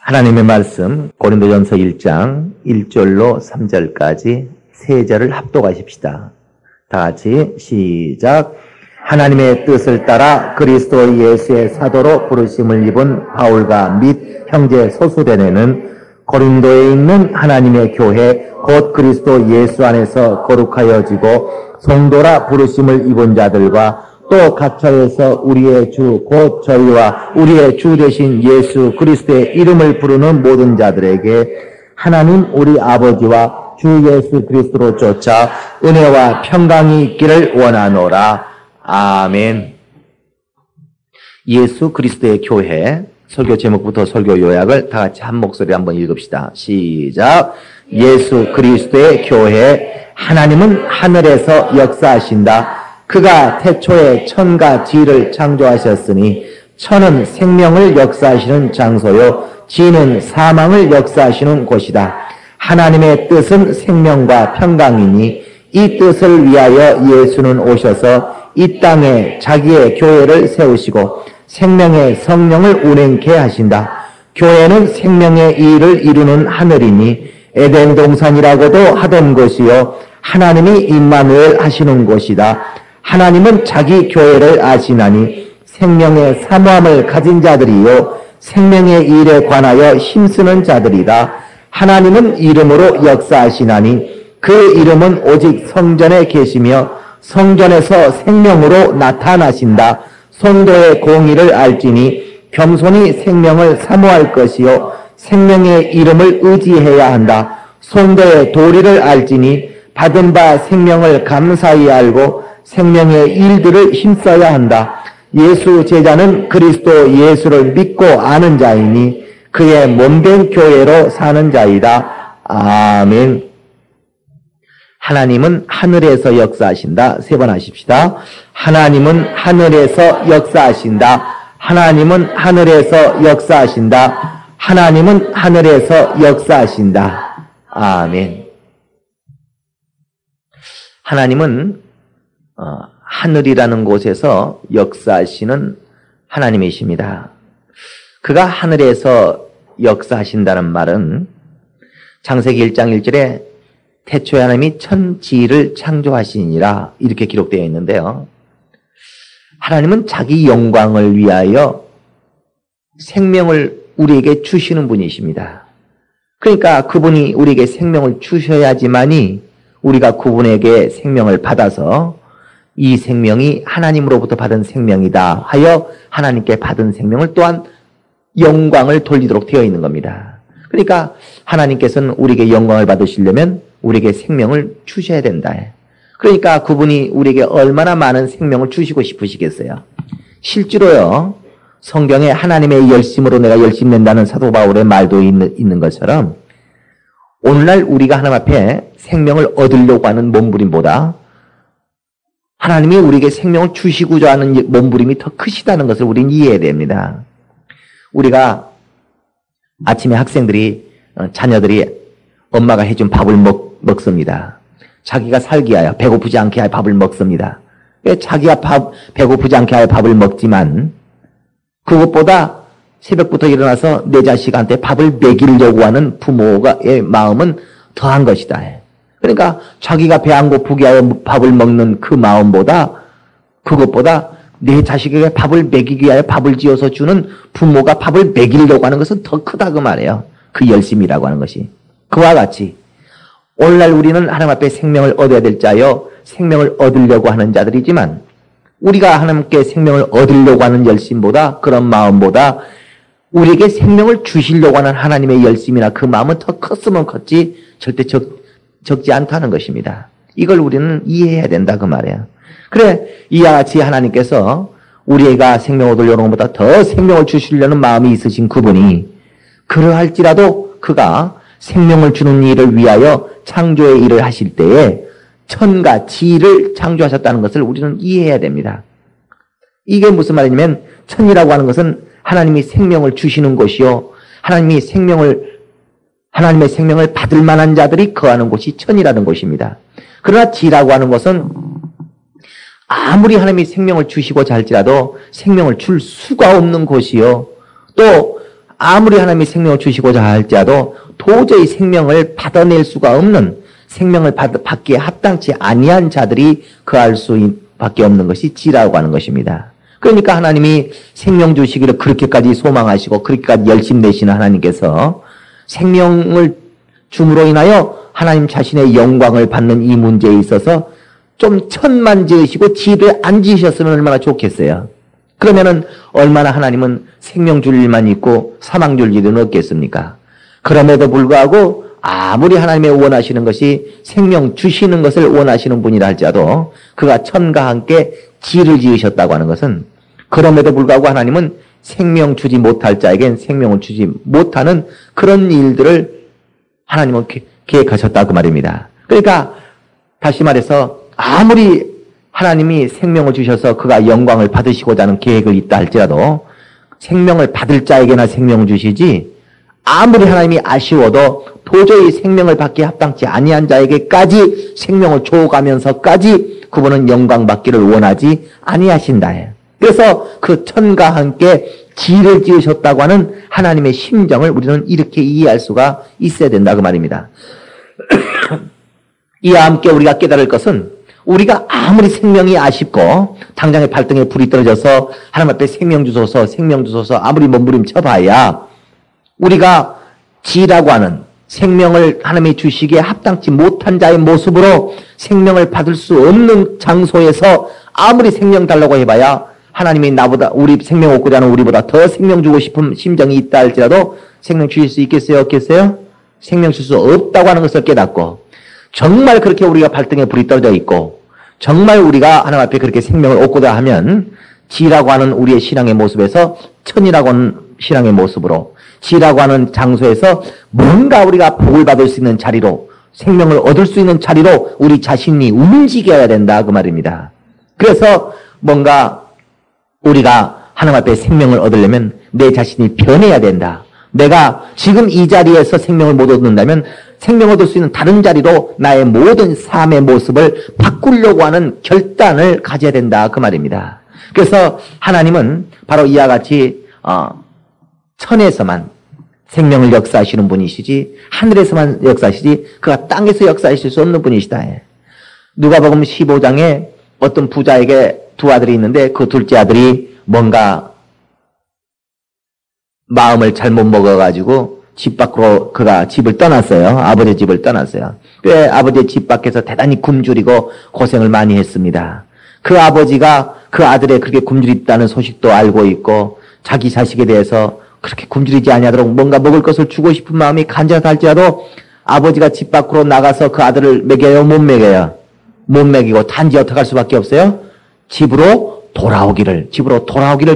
하나님의 말씀 고린도전서 1장 1절로 3절까지 세 절을 합독하십시다. 다 같이 시작. 하나님의 뜻을 따라 그리스도 예수의 사도로 부르심을 입은 바울과 및 형제 소수대네는 고린도에 있는 하나님의 교회 곧 그리스도 예수 안에서 거룩하여지고 성도라 부르심을 입은 자들과 또 각처에서 우리의 주 곧 저희와 우리의 주 되신 예수 그리스도의 이름을 부르는 모든 자들에게 하나님 우리 아버지와 주 예수 그리스도로 쫓아 은혜와 평강이 있기를 원하노라. 아멘. 예수 그리스도의 교회 설교 제목부터 설교 요약을 다 같이 한 목소리 한번 읽읍시다. 시작. 예수 그리스도의 교회 하나님은 하늘에서 역사하신다. 그가 태초에 천과 지를 창조하셨으니 천은 생명을 역사하시는 장소요 지는 사망을 역사하시는 곳이다. 하나님의 뜻은 생명과 평강이니 이 뜻을 위하여 예수는 오셔서 이 땅에 자기의 교회를 세우시고 생명의 성령을 운행케 하신다. 교회는 생명의 일을 이루는 하늘이니 에덴 동산이라고도 하던 곳이요 하나님이 임마누엘 하시는 곳이다. 하나님은 자기 교회를 아시나니 생명의 사모함을 가진 자들이요 생명의 일에 관하여 힘쓰는 자들이다. 하나님은 이름으로 역사하시나니 그 이름은 오직 성전에 계시며 성전에서 생명으로 나타나신다. 성도의 공의를 알지니 겸손히 생명을 사모할 것이요 생명의 이름을 의지해야 한다. 성도의 도리를 알지니 받은 바 생명을 감사히 알고 생명의 일들을 힘써야 한다. 예수 제자는 그리스도 예수를 믿고 아는 자이니 그의 몸된 교회로 사는 자이다. 아멘. 하나님은 하늘에서 역사하신다. 세 번 하십시다. 하나님은 하늘에서 역사하신다. 하나님은 하늘에서 역사하신다. 하나님은 하늘에서 역사하신다. 아멘. 하나님은 하늘이라는 곳에서 역사하시는 하나님이십니다. 그가 하늘에서 역사하신다는 말은 창세기 1장 1절에 태초에 하나님이 천지를 창조하시니라 이렇게 기록되어 있는데요. 하나님은 자기 영광을 위하여 생명을 우리에게 주시는 분이십니다. 그러니까 그분이 우리에게 생명을 주셔야지만이 우리가 그분에게 생명을 받아서 이 생명이 하나님으로부터 받은 생명이다 하여 하나님께 받은 생명을 또한 영광을 돌리도록 되어 있는 겁니다. 그러니까 하나님께서는 우리에게 영광을 받으시려면 우리에게 생명을 주셔야 된다. 그러니까 그분이 우리에게 얼마나 많은 생명을 주시고 싶으시겠어요. 실제로요. 성경에 하나님의 열심으로 내가 열심 낸다는 사도 바울의 말도 있는 것처럼 오늘날 우리가 하나님 앞에 생명을 얻으려고 하는 몸부림보다 하나님이 우리에게 생명을 주시고자 하는 몸부림이 더 크시다는 것을 우리는 이해해야 됩니다. 우리가 아침에 학생들이 자녀들이 엄마가 해준 밥을 먹습니다. 자기가 살기 위하여 배고프지 않게 할 밥을 먹습니다. 자기가 배고프지 않게 할 밥을 먹지만 그것보다 새벽부터 일어나서 내 자식한테 밥을 먹이려고 하는 부모의 마음은 더한 것이다. 그러니까 자기가 배 안 고프게 하여 밥을 먹는 그 마음보다 그것보다 내 자식에게 밥을 먹이기 위하여 밥을 지어서 주는 부모가 밥을 먹이려고 하는 것은 더 크다 그 말이에요. 그 열심이라고 하는 것이. 그와 같이 오늘날 우리는 하나님 앞에 생명을 얻어야 될 자여 생명을 얻으려고 하는 자들이지만 우리가 하나님께 생명을 얻으려고 하는 열심보다 그런 마음보다 우리에게 생명을 주시려고 하는 하나님의 열심이나 그 마음은 더 컸으면 컸지 절대 적지 않다는 것입니다. 이걸 우리는 이해해야 된다 그 말이에요. 그래 이와 같이 하나님께서 우리가 생명 얻으려는 것보다 더 생명을 주시려는 마음이 있으신 그분이 그러할지라도 그가 생명을 주는 일을 위하여 창조의 일을 하실 때에 천과 지를 창조하셨다는 것을 우리는 이해해야 됩니다. 이게 무슨 말이냐면 천이라고 하는 것은 하나님이 생명을 주시는 곳이요 하나님의 생명을 받을 만한 자들이 거하는 곳이 천이라는 곳입니다. 그러나 지라고 하는 것은 아무리 하나님이 생명을 주시고자 할지라도 생명을 줄 수가 없는 곳이요 또 아무리 하나님이 생명을 주시고자 할지라도 도저히 생명을 받아낼 수가 없는, 생명을 받기에 합당치 아니한 자들이 그할 수밖에 없는 것이 지라고 하는 것입니다. 그러니까 하나님이 생명 주시기를 그렇게까지 소망하시고 그렇게까지 열심 내시는 하나님께서 생명을 줌으로 인하여 하나님 자신의 영광을 받는 이 문제에 있어서 좀 천만 지으시고 지를 안 지으셨으면 얼마나 좋겠어요. 그러면은 얼마나 하나님은 생명 줄 일만 있고 사망 줄 일은 없겠습니까? 그럼에도 불구하고 아무리 하나님의 원하시는 것이 생명 주시는 것을 원하시는 분이라 할지라도 그가 천과 함께 지를 지으셨다고 하는 것은, 그럼에도 불구하고 하나님은 생명 주지 못할 자에겐 생명을 주지 못하는 그런 일들을 하나님은 계획하셨다고 말입니다. 그러니까 다시 말해서 아무리 하나님이 생명을 주셔서 그가 영광을 받으시고자 하는 계획을 있다 할지라도 생명을 받을 자에게나 생명을 주시지, 아무리 하나님이 아쉬워도 도저히 생명을 받기에 합당치 아니한 자에게까지 생명을 줘가면서까지 그분은 영광 받기를 원하지 아니하신다. 그래서 그 천과 함께 지를 지으셨다고 하는 하나님의 심정을 우리는 이렇게 이해할 수가 있어야 된다 그 말입니다. 이와 함께 우리가 깨달을 것은, 우리가 아무리 생명이 아쉽고 당장에 발등에 불이 떨어져서 하나님 앞에 생명 주소서 아무리 몸부림쳐봐야 우리가 지라고 하는 생명을 하나님이 주시기에 합당치 못한 자의 모습으로 생명을 받을 수 없는 장소에서 아무리 생명 달라고 해봐야 하나님이 나보다, 우리 생명 얻고자 하는 우리보다 더 생명 주고 싶은 심정이 있다 할지라도 생명 주실 수 있겠어요? 없겠어요? 생명 줄 수 없다고 하는 것을 깨닫고, 정말 그렇게 우리가 발등에 불이 떨어져 있고 정말 우리가 하나님 앞에 그렇게 생명을 얻고자 하면 지라고 하는 우리의 신앙의 모습에서 천이라고 하는 신앙의 모습으로, 지라고 하는 장소에서 뭔가 우리가 복을 받을 수 있는 자리로, 생명을 얻을 수 있는 자리로 우리 자신이 움직여야 된다 그 말입니다. 그래서 뭔가 우리가 하나님 앞에 생명을 얻으려면 내 자신이 변해야 된다. 내가 지금 이 자리에서 생명을 못 얻는다면 생명 얻을 수 있는 다른 자리로 나의 모든 삶의 모습을 바꾸려고 하는 결단을 가져야 된다 그 말입니다. 그래서 하나님은 바로 이와 같이 천에서만 생명을 역사하시는 분이시지 하늘에서만 역사하시지 그가 땅에서 역사하실 수 없는 분이시다. 누가복음 15장에 어떤 부자에게 두 아들이 있는데 그 둘째 아들이 뭔가 마음을 잘못 먹어가지고 집 밖으로 그가 집을 떠났어요. 아버지 집을 떠났어요. 꽤 아버지의 집 밖에서 대단히 굶주리고 고생을 많이 했습니다. 그 아버지가 그 아들의 그렇게 굶주렸다는 소식도 알고 있고 자기 자식에 대해서 그렇게 굶주리지 아니하도록 뭔가 먹을 것을 주고 싶은 마음이 간절하다 할지라도 아버지가 집 밖으로 나가서 그 아들을 먹여요? 못 먹여요? 못 먹이고 단지 어떻게 할 수밖에 없어요? 집으로 돌아오기를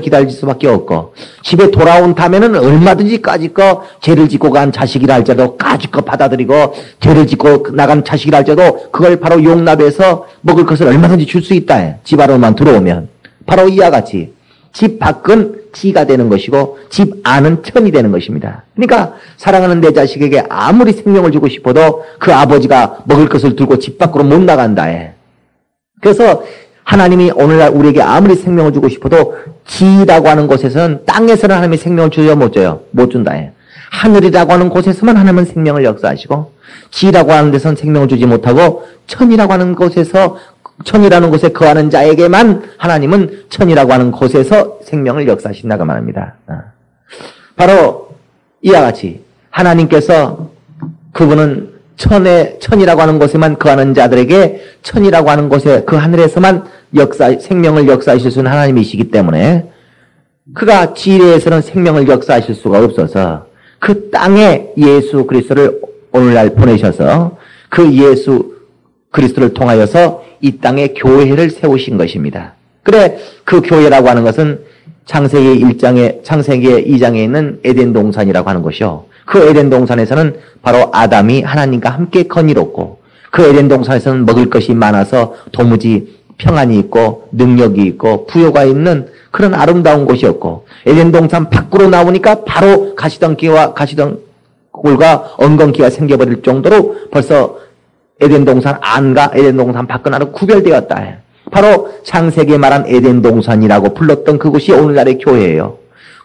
기다릴 수밖에 없고, 집에 돌아온 다음에는 얼마든지 까짓거 죄를 짓고 간 자식이라 할지라도 까짓거 받아들이고, 죄를 짓고 나간 자식이라 할지라도 그걸 바로 용납해서 먹을 것을 얼마든지 줄 수 있다. 집 안으로만 들어오면. 바로 이와 같이 집 밖은 지가 되는 것이고 집 안은 천이 되는 것입니다. 그러니까 사랑하는 내 자식에게 아무리 생명을 주고 싶어도 그 아버지가 먹을 것을 들고 집 밖으로 못 나간다. 그래서 하나님이 오늘날 우리에게 아무리 생명을 주고 싶어도 지라고 하는 곳에서는, 땅에서는 하나님이 생명을 줘요? 못 줘요? 못 준다. 하늘이라고 하는 곳에서만 하나님은 생명을 역사하시고, 지라고 하는 데서는 생명을 주지 못하고 천이라고 하는 곳에서, 천이라는 곳에 거하는 자에게만 하나님은 천이라고 하는 곳에서 생명을 역사하신다고 말합니다. 바로 이와 같이 하나님께서 그분은 천이라고 하는 곳에만 거하는 자들에게 천이라고 하는 곳에 그 하늘에서만 생명을 역사하실 수 있는 하나님이시기 때문에 그가 지혜에서는 생명을 역사하실 수가 없어서 그 땅에 예수 그리스도를 오늘날 보내셔서 그 예수 그리스도를 통하여서 이 땅에 교회를 세우신 것입니다. 그래, 그 교회라고 하는 것은 창세기 2장에 있는 에덴 동산이라고 하는 것이요. 그 에덴 동산에서는 바로 아담이 하나님과 함께 건의롭고, 그 에덴 동산에서는 먹을 것이 많아서 도무지 평안이 있고 능력이 있고 부요가 있는 그런 아름다운 곳이었고, 에덴 동산 밖으로 나오니까 바로 가시덩굴과 엉겅퀴가 생겨버릴 정도로 벌써 에덴 동산 안과 에덴 동산 밖은 아주 구별되었다. 바로 창세기에 말한 에덴 동산이라고 불렀던 그곳이 오늘날의 교회예요.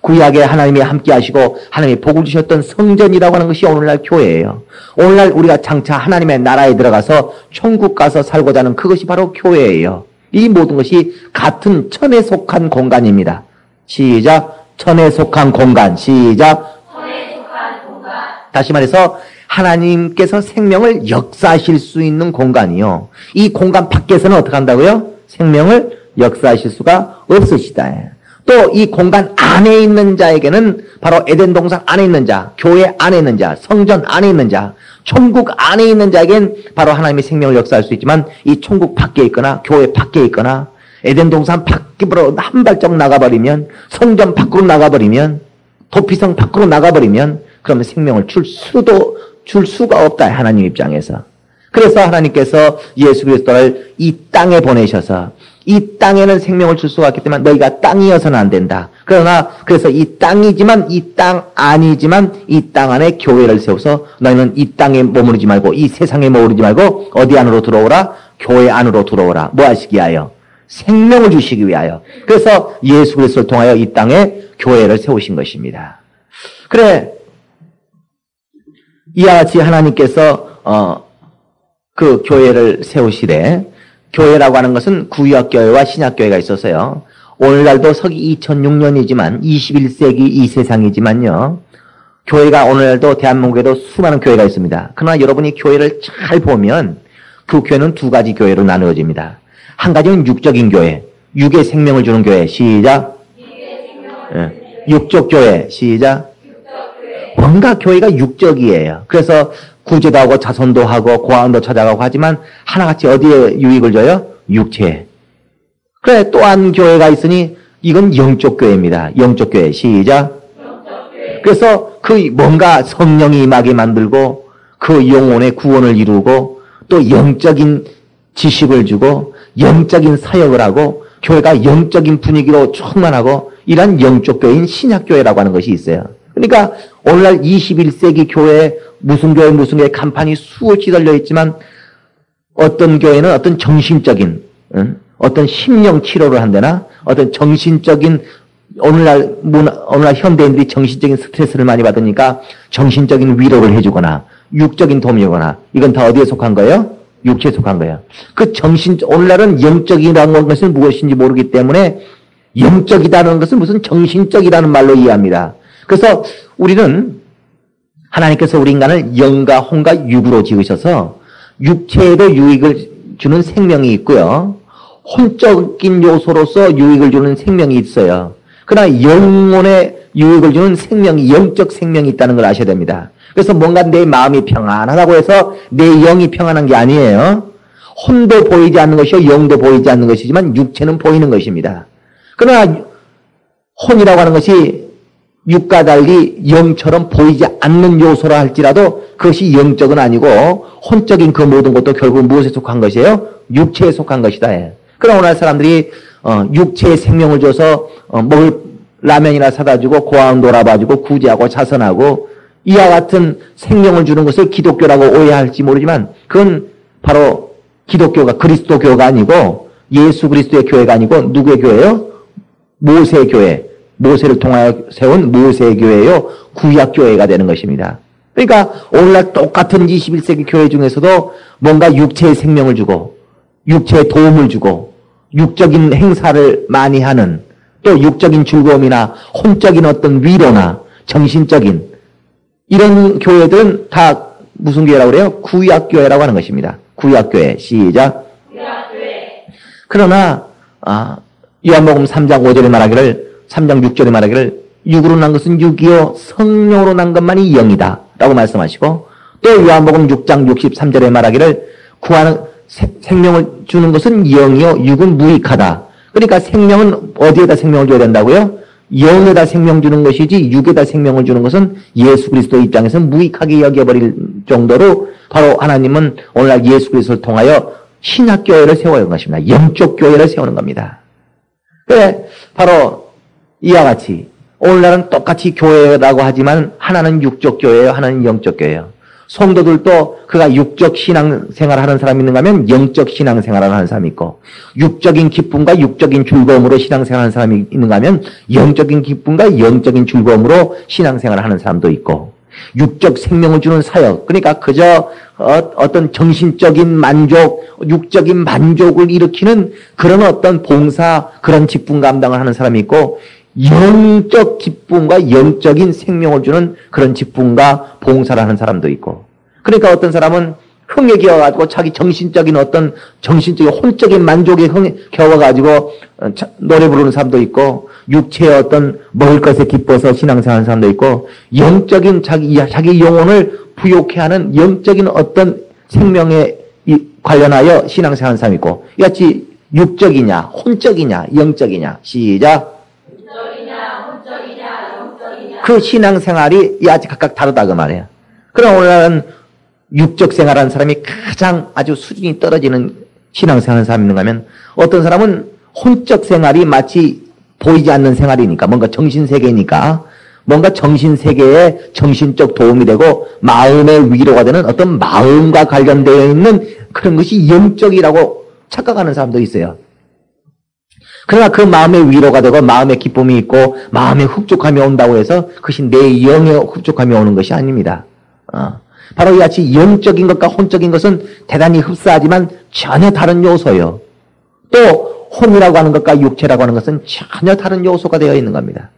구약에 하나님이 함께 하시고 하나님이 복을 주셨던 성전이라고 하는 것이 오늘날 교회예요. 오늘날 우리가 장차 하나님의 나라에 들어가서 천국 가서 살고자 하는 그것이 바로 교회예요. 이 모든 것이 같은 천에 속한 공간입니다. 시작. 천에 속한 공간. 시작. 천에 속한 공간. 다시 말해서 하나님께서 생명을 역사하실 수 있는 공간이요. 이 공간 밖에서는 어떻게 한다고요? 생명을 역사하실 수가 없으시다. 또 이 공간 안에 있는 자에게는 바로 에덴 동산 안에 있는 자, 교회 안에 있는 자, 성전 안에 있는 자, 천국 안에 있는 자에겐 바로 하나님의 생명을 역사할 수 있지만 이 천국 밖에 있거나 교회 밖에 있거나 에덴 동산 밖으로 한 발짝 나가버리면, 성전 밖으로 나가버리면, 도피성 밖으로 나가버리면 그러면 생명을 줄 수가 없다. 하나님 입장에서. 그래서 하나님께서 예수 그리스도를 이 땅에 보내셔서 이 땅에는 생명을 줄 수가 없기 때문에 너희가 땅이어서는 안 된다. 그래서 이 땅이지만 이 땅 아니지만 이 땅 안에 교회를 세워서 너희는 이 땅에 머무르지 말고 이 세상에 머무르지 말고 어디 안으로 들어오라? 교회 안으로 들어오라. 뭐 하시기 위하여? 생명을 주시기 위하여. 그래서 예수 그리스도를 통하여 이 땅에 교회를 세우신 것입니다. 그래, 이와 같이 하나님께서 그 교회를 세우시되, 교회라고 하는 것은 구약교회와 신약교회가 있어서요. 오늘날도 서기 2006년이지만 21세기 이 세상이지만요. 교회가 오늘날도 대한민국에도 수많은 교회가 있습니다. 그러나 여러분이 교회를 잘 보면 그 교회는 두 가지 교회로 나누어집니다. 한 가지는 육적인 교회, 육의 생명을 주는 교회. 시작. 육적 교회. 시작. 뭔가 교회가 육적이에요. 그래서 구제도 하고 자선도 하고 고아원도 찾아가고 하지만 하나같이 어디에 유익을 줘요? 육체에. 그래, 또한 교회가 있으니 이건 영적 교회입니다. 영적 교회. 시작. 그래서 그 뭔가 성령이 임하게 만들고 그 영혼의 구원을 이루고 또 영적인 지식을 주고 영적인 사역을 하고 교회가 영적인 분위기로 충만하고 이런 영적 교회인 신약교회라고 하는 것이 있어요. 그러니까 오늘날 21세기 교회에 무슨 교회 간판이 수없이 달려 있지만 어떤 교회는 어떤 정신적인 어떤 심령 치료를 한다나 어떤 정신적인 오늘날 현대인들이 정신적인 스트레스를 많이 받으니까 정신적인 위로를 해주거나 육적인 도움이 오거나 이건 다 어디에 속한 거예요? 육체에 속한 거예요. 그 오늘날은 영적이라는 것은 무엇인지 모르기 때문에 영적이라는 것은 무슨 정신적이라는 말로 이해합니다. 그래서 우리는 하나님께서 우리 인간을 영과 혼과 육으로 지으셔서 육체에도 유익을 주는 생명이 있고요. 혼적인 요소로서 유익을 주는 생명이 있어요. 그러나 영혼에 유익을 주는 생명이 영적 생명이 있다는 걸 아셔야 됩니다. 그래서 뭔가 내 마음이 평안하다고 해서 내 영이 평안한 게 아니에요. 혼도 보이지 않는 것이요 영도 보이지 않는 것이지만 육체는 보이는 것입니다. 그러나 혼이라고 하는 것이 육과 달리 영처럼 보이지 않는 요소라 할지라도 그것이 영적은 아니고 혼적인 그 모든 것도 결국 무엇에 속한 것이에요? 육체에 속한 것이다. 그러나 오늘 사람들이 육체에 생명을 줘서 먹을 라면이나 사다 주고 고아원 돌아봐주고 구제하고 자선하고 이와 같은 생명을 주는 것을 기독교라고 오해할지 모르지만 그건 바로 기독교가 그리스도교가 아니고 예수 그리스도의 교회가 아니고 누구의 교회예요? 모세의 교회. 모세를 통하여 세운 모세의 교회요. 구약교회가 되는 것입니다. 그러니까 오늘날 똑같은 21세기 교회 중에서도 뭔가 육체의 생명을 주고 육체의 도움을 주고 육적인 행사를 많이 하는 또 육적인 즐거움이나 혼적인 어떤 위로나 정신적인 이런 교회들은 다 무슨 교회라고 그래요? 구약교회라고 하는 것입니다. 구약교회. 시작. 구약교회. 그러나 요한복음 3장 5절에 말하기를 3장 6절에 말하기를 육으로 난 것은 육이요 성령으로 난 것만이 영이다 라고 말씀하시고 또 요한복음 6장 63절에 말하기를 구하는 생명을 주는 것은 영이요 육은 무익하다. 그러니까 생명은 어디에다 생명을 줘야 된다고요? 영에다 생명 주는 것이지 육에다 생명을 주는 것은 예수 그리스도 입장에서는 무익하게 여겨버릴 정도로 바로 하나님은 오늘날 예수 그리스도를 통하여 신약교회를 세우는 것입니다. 영적 교회를 세우는 겁니다. 그래 바로 이와 같이 오늘날은 똑같이 교회라고 하지만 하나는 육적 교회예요. 하나는 영적 교회예요. 성도들도 그가 육적 신앙생활을 하는 사람이 있는가 하면 영적 신앙생활을 하는 사람이 있고, 육적인 기쁨과 육적인 즐거움으로 신앙생활을 하는 사람이 있는가 하면 영적인 기쁨과 영적인 즐거움으로 신앙생활을 하는 사람도 있고, 육적 생명을 주는 사역, 그러니까 그저 어떤 정신적인 만족, 육적인 만족을 일으키는 그런 어떤 봉사, 그런 직분 감당을 하는 사람이 있고, 영적 기쁨과 영적인 생명을 주는 그런 직분과 봉사를 하는 사람도 있고, 그러니까 어떤 사람은 흥에 겨워가지고 자기 정신적인 어떤 정신적인 혼적인 만족에 겨워가지고 노래 부르는 사람도 있고, 육체의 어떤 먹을 것에 기뻐서 신앙생활하는 사람도 있고, 영적인 자기 영혼을 부욕해 하는 영적인 어떤 생명에 관련하여 신앙생활하는 사람이 있고, 이같이 육적이냐 혼적이냐 영적이냐, 시작. 그 신앙생활이 아주 각각 다르다 그 말이에요. 그럼 오늘날은 육적 생활하는 사람이 가장 아주 수준이 떨어지는 신앙생활하는 사람이 있는가 하면, 어떤 사람은 혼적 생활이 마치 보이지 않는 생활이니까, 뭔가 정신세계니까 뭔가 정신세계에 정신적 도움이 되고 마음의 위로가 되는 어떤 마음과 관련되어 있는 그런 것이 영적이라고 착각하는 사람도 있어요. 그러나 그 마음의 위로가 되고 마음의 기쁨이 있고 마음의 흡족함이 온다고 해서 그것이 내 영의 흡족함이 오는 것이 아닙니다. 바로 이같이 영적인 것과 혼적인 것은 대단히 흡사하지만 전혀 다른 요소예요. 또 혼이라고 하는 것과 육체라고 하는 것은 전혀 다른 요소가 되어 있는 겁니다.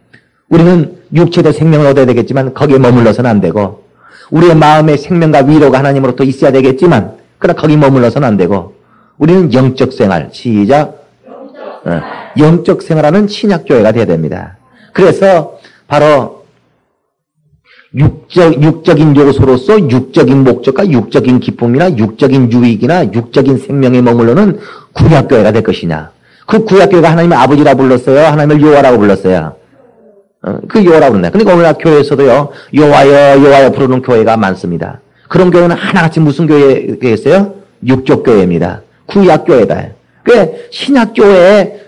우리는 육체도 생명을 얻어야 되겠지만 거기에 머물러서는 안 되고, 우리의 마음의 생명과 위로가 하나님으로부터 있어야 되겠지만 그러나 거기 머물러서는 안 되고, 우리는 영적 생활, 시작. 영적 생활하는 신약교회가 되어야 됩니다. 그래서 바로 육적인 요소로서 육적인 목적과 육적인 기쁨이나 육적인 유익이나 육적인 생명에 머물러는 구약교회가 될 것이냐. 그 구약교회가 하나님의 아버지라 불렀어요? 하나님을 여호와라고 불렀어요? 그 여호와라고 부른다. 그러니까 오늘날 교회에서도요, 여호와여 여호와여 부르는 교회가 많습니다. 그런 교회는 하나같이 무슨 교회겠어요? 육적교회입니다. 구약교회다. 그 신약교회의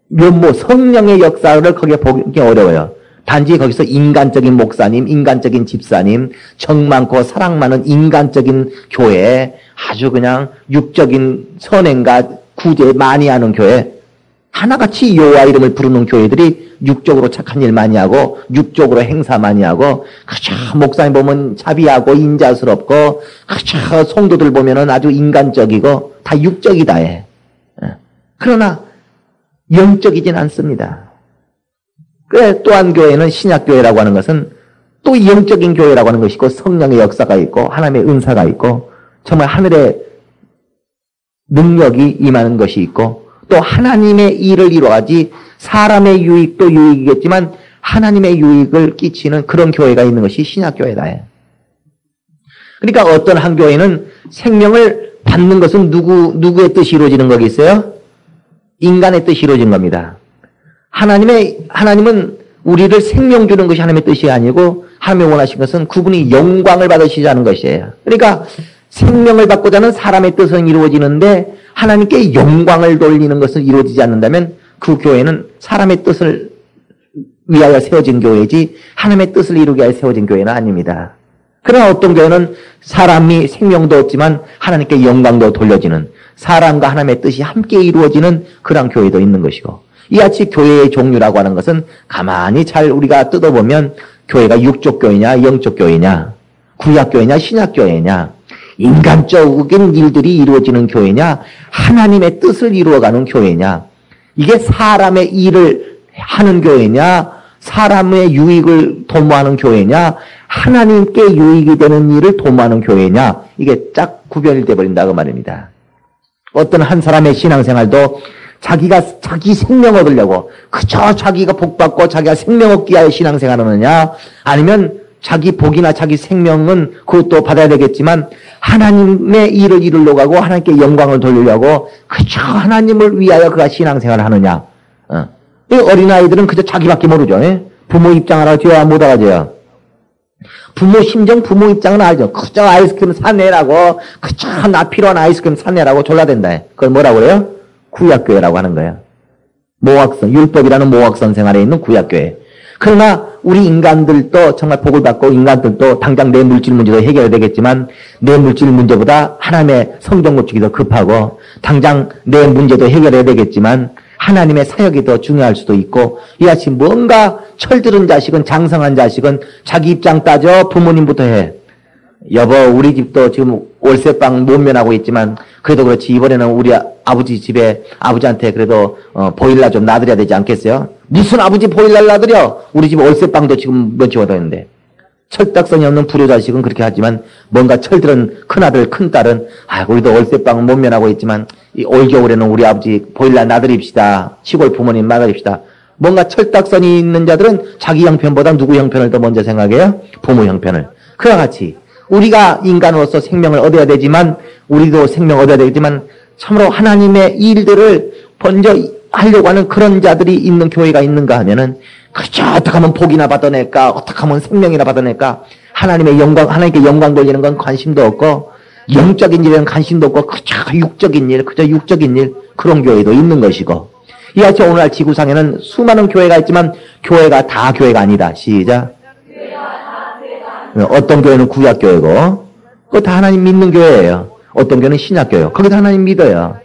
면모, 성령의 역사를 거기에 보기 어려워요. 단지 거기서 인간적인 목사님, 인간적인 집사님, 정 많고 사랑 많은 인간적인 교회, 아주 그냥 육적인 선행과 구제 많이 하는 교회, 하나같이 여호와 이름을 부르는 교회들이 육적으로 착한 일 많이 하고 육적으로 행사 많이 하고, 그저 목사님 보면 자비하고 인자스럽고, 그저 성도들 보면은 아주 인간적이고 다 육적이다 해. 그러나 영적이진 않습니다. 또한 교회는 신약교회라고 하는 것은 또 영적인 교회라고 하는 것이고, 성령의 역사가 있고 하나님의 은사가 있고 정말 하늘의 능력이 임하는 것이 있고, 또 하나님의 일을 이루어가지 사람의 유익도 유익이겠지만 하나님의 유익을 끼치는 그런 교회가 있는 것이 신약교회다. 그러니까 어떤 한 교회는 생명을 받는 것은 누구의 뜻이 이루어지는 거겠어요? 인간의 뜻이 이루어진 겁니다. 하나님은 우리를 생명 주는 것이 하나님의 뜻이 아니고, 하나님이 원하신 것은 그분이 영광을 받으시자는 것이에요. 그러니까 생명을 받고자 하는 사람의 뜻은 이루어지는데 하나님께 영광을 돌리는 것은 이루어지지 않는다면 그 교회는 사람의 뜻을 위하여 세워진 교회지 하나님의 뜻을 이루기 위하여 세워진 교회는 아닙니다. 그러나 어떤 교회는 사람이 생명도 얻지만 하나님께 영광도 돌려지는, 사람과 하나님의 뜻이 함께 이루어지는 그런 교회도 있는 것이고, 이같이 교회의 종류라고 하는 것은 가만히 잘 우리가 뜯어보면 교회가 육적 교회냐 영적 교회냐, 구약 교회냐 신약 교회냐, 인간적인 일들이 이루어지는 교회냐 하나님의 뜻을 이루어가는 교회냐, 이게 사람의 일을 하는 교회냐 사람의 유익을 도모하는 교회냐 하나님께 유익이 되는 일을 도모하는 교회냐, 이게 딱 구별이 되어버린다 그 말입니다. 어떤 한 사람의 신앙생활도 자기 생명 얻으려고 그저 자기가 복받고 자기가 생명 얻기 위하여 신앙생활하느냐, 아니면 자기 복이나 자기 생명은 그것도 받아야 되겠지만 하나님의 일을 이루려고 하고 하나님께 영광을 돌리려고 그저 하나님을 위하여 그가 신앙생활을 하느냐. 이 어린아이들은 그저 자기밖에 모르죠. 부모 입장을 알아줘야 못 알아줘요. 부모 심정, 부모 입장은 알죠. 그저 아이스크림 사내라고, 그저 나 필요한 아이스크림 사내라고 졸라댄다. 그걸 뭐라고 그래요? 구약교회라고 하는 거예요. 모학선, 율법이라는 모학선 생활에 있는 구약교회. 그러나 우리 인간들도 정말 복을 받고 인간들도 당장 내 물질 문제도 해결해야 되겠지만 내 물질 문제보다 하나님의 성전 건축이 더 급하고 당장 내 문제도 해결해야 되겠지만 하나님의 사역이 더 중요할 수도 있고 이같이 뭔가 철들은 자식은 장성한 자식은 자기 입장 따져 부모님부터 해. 여보 우리 집도 지금 월세방 못 면하고 있지만 그래도 그렇지 이번에는 우리 아버지 집에 아버지한테 그래도 보일러 좀 놔드려야 되지 않겠어요? 무슨 아버지 보일러를 놔드려? 우리 집 월세방도 지금 면치고 다니는데 철딱선이 없는 불효자식은 그렇게 하지만 뭔가 철들은 큰아들 큰딸은 우리도 월세방 못 면하고 있지만 이 올겨울에는 우리 아버지 보일러 놔드립시다. 시골 부모님 놔드립시다. 뭔가 철딱선이 있는 자들은 자기 형편보다 누구 형편을 더 먼저 생각해요? 부모 형편을. 그와 같이 우리가 인간으로서 생명을 얻어야 되지만 우리도 생명 얻어야 되지만 참으로 하나님의 일들을 먼저 하려고 하는 그런 자들이 있는 교회가 있는가 하면은 그저 어떻게 하면 복이나 받아낼까 어떻게 하면 생명이나 받아낼까 하나님의 영광 하나님께 영광 돌리는 건 관심도 없고 영적인 일에는 관심도 없고 그저 육적인 일 그저 육적인 일 그런 교회도 있는 것이고 이같이 오늘날 지구상에는 수많은 교회가 있지만 교회가 다 교회가 아니다. 시작. 어떤 교회는 구약교회고 그거 다 하나님 믿는 교회예요. 어떤 교회는 신약교회요. 거기도 하나님 믿어요.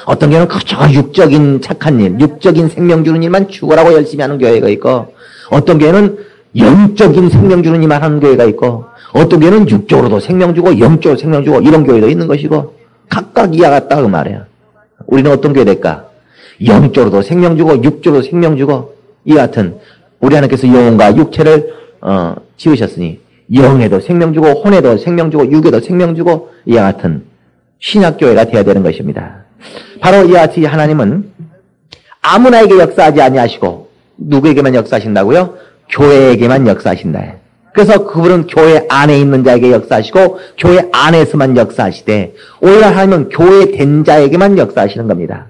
어떤 교회는 그저 육적인 착한 일, 육적인 생명 주는 일만 죽으라고 열심히 하는 교회가 있고 어떤 교회는 영적인 생명 주는 일만 하는 교회가 있고 어떤 교회는 육적으로도 생명 주고 영적으로 생명 주고 이런 교회도 있는 것이고 각각 이와 같다 그 말이에요. 우리는 어떤 교회 될까? 영적으로도 생명 주고 육적으로도 생명 주고 이 같은 우리 하나님께서 영혼과 육체를 지으셨으니 영에도 생명 주고 혼에도 생명 주고 육에도 생명 주고 이와 같은 신약교회가 되어야 되는 것입니다. 바로 이와 같이 하나님은 아무나에게 역사하지 아니하시고 누구에게만 역사하신다고요? 교회에게만 역사하신다. 그래서 그분은 교회 안에 있는 자에게 역사하시고 교회 안에서만 역사하시되 오히려 하나님은 교회 된 자에게만 역사하시는 겁니다.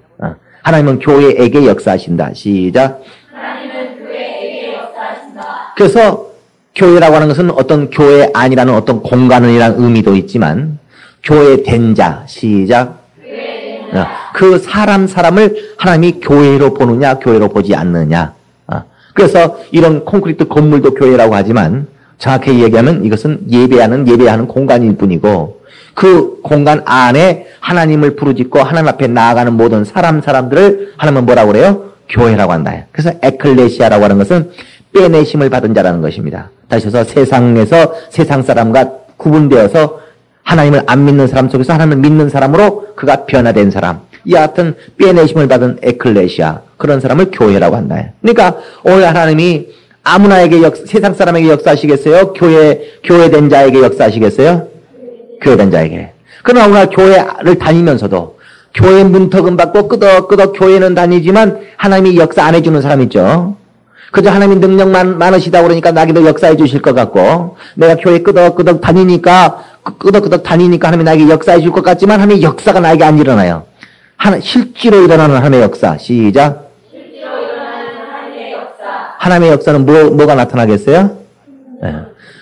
하나님은 교회에게 역사하신다. 시작. 하나님은 교회에게 역사하신다. 그래서 교회라고 하는 것은 어떤 교회 안이라는 어떤 공간이라는 의미도 있지만 교회 된 자, 시작. 그 사람을 하나님이 교회로 보느냐 교회로 보지 않느냐. 그래서 이런 콘크리트 건물도 교회라고 하지만 정확히 얘기하면 이것은 예배하는 공간일 뿐이고 그 공간 안에 하나님을 부르짖고 하나님 앞에 나아가는 모든 사람들을 하나님은 뭐라고 그래요? 교회라고 한다. 그래서 에클레시아라고 하는 것은 빼내심을 받은 자라는 것입니다. 다시 해서 세상에서 세상 사람과 구분되어서 하나님을 안 믿는 사람 속에서 하나님을 믿는 사람으로 그가 변화된 사람. 이와 같은 빼내심을 받은 에클레시아. 그런 사람을 교회라고 한다. 그러니까 오늘 하나님이 아무나에게 세상 사람에게 역사하시겠어요? 교회된 자에게 역사하시겠어요? 교회된 자에게. 그러나 오늘 교회를 다니면서도 교회 문턱은 받고 끄덕끄덕 교회는 다니지만 하나님이 역사 안 해주는 사람 있죠. 그저 하나님이 능력 많으시다 그러니까 나에게도 역사해 주실 것 같고 내가 교회 끄덕끄덕 다니니까 하나님이 나에게 역사해 줄 것 같지만 하나님의 역사가 나에게 안 일어나요. 실제로 일어나는 하나님의 역사. 시작. 실제로 일어나는 하나님의 역사. 하나님의 역사는 뭐가 나타나겠어요? 네.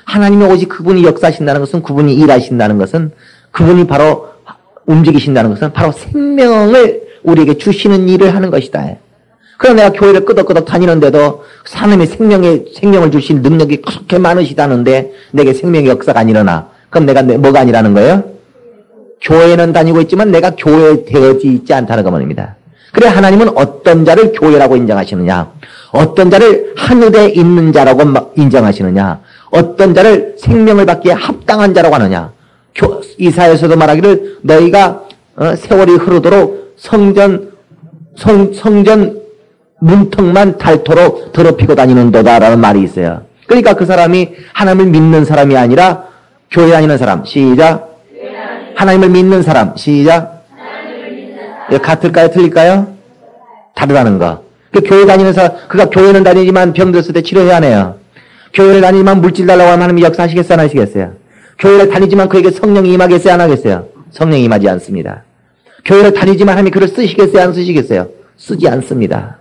하나님이 오직 그분이 역사하신다는 것은 그분이 일하신다는 것은 그분이 바로 움직이신다는 것은 바로 생명을 우리에게 주시는 일을 하는 것이다. 그러나 내가 교회를 끄덕끄덕 다니는데도 하나님의 생명을 주신 능력이 그렇게 많으시다는데 내게 생명의 역사가 안 일어나. 그럼 내가 뭐가 아니라는 거예요? 교회는 다니고 있지만 내가 교회 되어지 있지 않다는 것 말입니다. 그래 하나님은 어떤 자를 교회라고 인정하시느냐? 어떤 자를 하늘에 있는 자라고 인정하시느냐? 어떤 자를 생명을 받기에 합당한 자라고 하느냐? 이사야서도 말하기를 너희가 세월이 흐르도록 성전 문턱만 닳도록 더럽히고 다니는도다라는 말이 있어요. 그러니까 그 사람이 하나님을 믿는 사람이 아니라 교회 다니는 사람. 시작. 하나님을 믿는 사람. 시작. 같을까요? 틀릴까요? 다르다는 거. 그 교회 다니는 사람, 그가 교회는 다니지만 병 들었을 때 치료해야 하네요. 교회를 다니지만 물질 달라고 하면 하나님이 역사하시겠어요? 안 하시겠어요? 교회를 다니지만 그에게 성령이 임하겠어요? 안 하겠어요? 성령이 임하지 않습니다. 교회를 다니지만 하나님이 그를 쓰시겠어요? 안 쓰시겠어요? 쓰지 않습니다.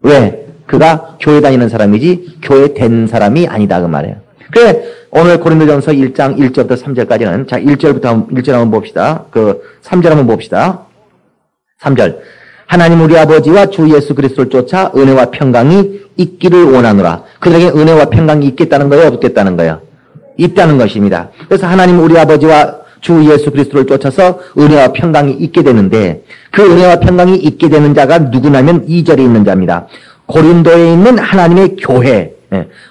왜? 그가 교회 다니는 사람이지 교회 된 사람이 아니다 그 말이에요. 그래 오늘 고린도전서 1장 1절부터 3절까지는 자 1절 한번 봅시다. 그 3절 한번 봅시다. 3절 하나님 우리 아버지와 주 예수 그리스도를 쫓아 은혜와 평강이 있기를 원하노라. 그들에게 은혜와 평강이 있겠다는 거예요? 없겠다는 거예요? 있다는 것입니다. 그래서 하나님 우리 아버지와 주 예수 그리스도를 쫓아서 은혜와 평강이 있게 되는데 그 은혜와 평강이 있게 되는 자가 누구냐면 2절에 있는 자입니다. 고린도에 있는 하나님의 교회.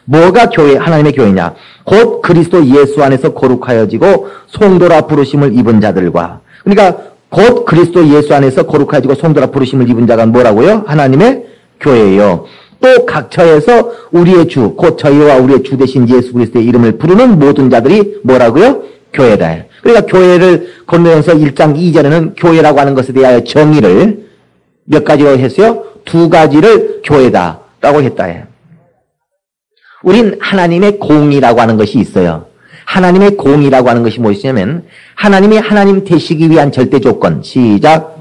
뭐가 교회, 하나님의 교회냐? 곧 그리스도 예수 안에서 거룩하여지고 송도라 부르심을 입은 자들과, 그러니까 곧 그리스도 예수 안에서 거룩하여지고 송도라 부르심을 입은 자가 뭐라고요? 하나님의 교회예요. 또 각처에서 우리의 주, 곧 저희와 우리의 주 되신 예수 그리스도의 이름을 부르는 모든 자들이 뭐라고요? 교회다. 그러니까 교회를 고린도전서 1장 2절에는 교회라고 하는 것에 대하여 정의를 몇 가지로 했어요? 2가지를 교회다라고 했다. 우린 하나님의 공의라고 하는 것이 있어요. 하나님의 공의라고 하는 것이 무엇이냐면 하나님이 하나님 되시기 위한 절대 조건. 시작.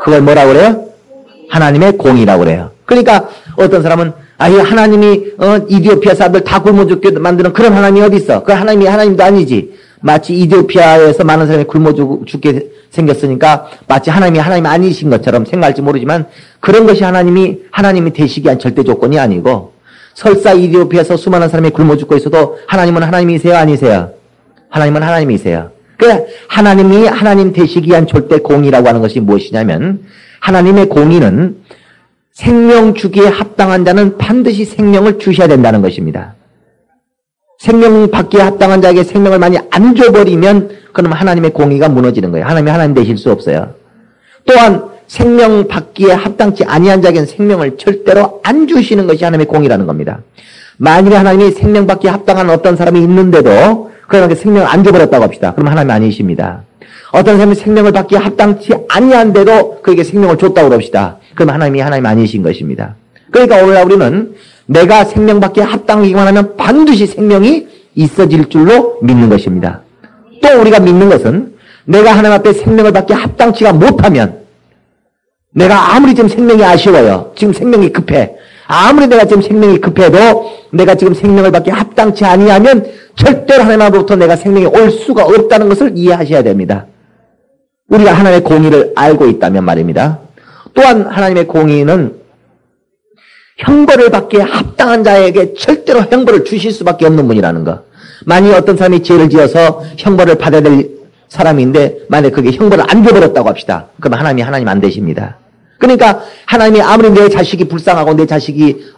그걸 뭐라고 그래요? 하나님의 공의라고 그래요. 그러니까 어떤 사람은 아예 하나님이 이디오피아 사람들 다 굶어 죽게 만드는 그런 하나님이 어디 있어? 그 하나님이 하나님도 아니지. 마치 이디오피아에서 많은 사람이 굶어 죽게 생겼으니까 마치 하나님이 아니신 것처럼 생각할지 모르지만 그런 것이 하나님이 되시기 위한 절대 조건이 아니고, 설사 이디오피아에서 수많은 사람이 굶어 죽고 있어도 하나님은 하나님이세요? 아니세요? 하나님은 하나님이세요. 그래, 하나님이 하나님 되시기 위한 절대 공의라고 하는 것이 무엇이냐면 하나님의 공의는 생명 주기에 합당한 자는 반드시 생명을 주셔야 된다는 것입니다. 생명 받기에 합당한 자에게 생명을 많이 안 줘버리면 그럼 하나님의 공의가 무너지는 거예요. 하나님 되실 수 없어요. 또한 생명 받기에 합당치 아니한 자에게는 생명을 절대로 안 주시는 것이 하나님의 공의라는 겁니다. 만일에 하나님이 생명 받기에 합당한 어떤 사람이 있는데도 그러면 생명을 안 줘버렸다고 합시다. 그럼 하나님 아니십니다. 어떤 사람이 생명을 받기에 합당치 아니한데도 그에게 생명을 줬다고 그럽시다. 그럼 하나님 아니신 것입니다. 그러니까 오늘날 우리는 내가 생명 받기에 합당하기만 하면 반드시 생명이 있어질 줄로 믿는 것입니다. 또 우리가 믿는 것은 내가 하나님 앞에 생명을 받기에 합당치가 못하면, 내가 아무리 지금 생명이 아쉬워요. 지금 생명이 급해. 아무리 내가 지금 생명이 급해도 내가 지금 생명을 받기에 합당치 아니하면 절대로 하나님 앞으로부터 내가 생명이 올 수가 없다는 것을 이해하셔야 됩니다. 우리가 하나님의 공의를 알고 있다면 말입니다. 또한 하나님의 공의는 형벌을 받기에 합당한 자에게 절대로 형벌을 주실 수밖에 없는 분이라는 거. 만약 어떤 사람이 죄를 지어서 형벌을 받아야 될 사람인데 만약 그게 형벌을 안 줘버렸다고 합시다. 그럼 하나님 안 되십니다. 그러니까 하나님이 아무리 내 자식이 불쌍하고 내 자식이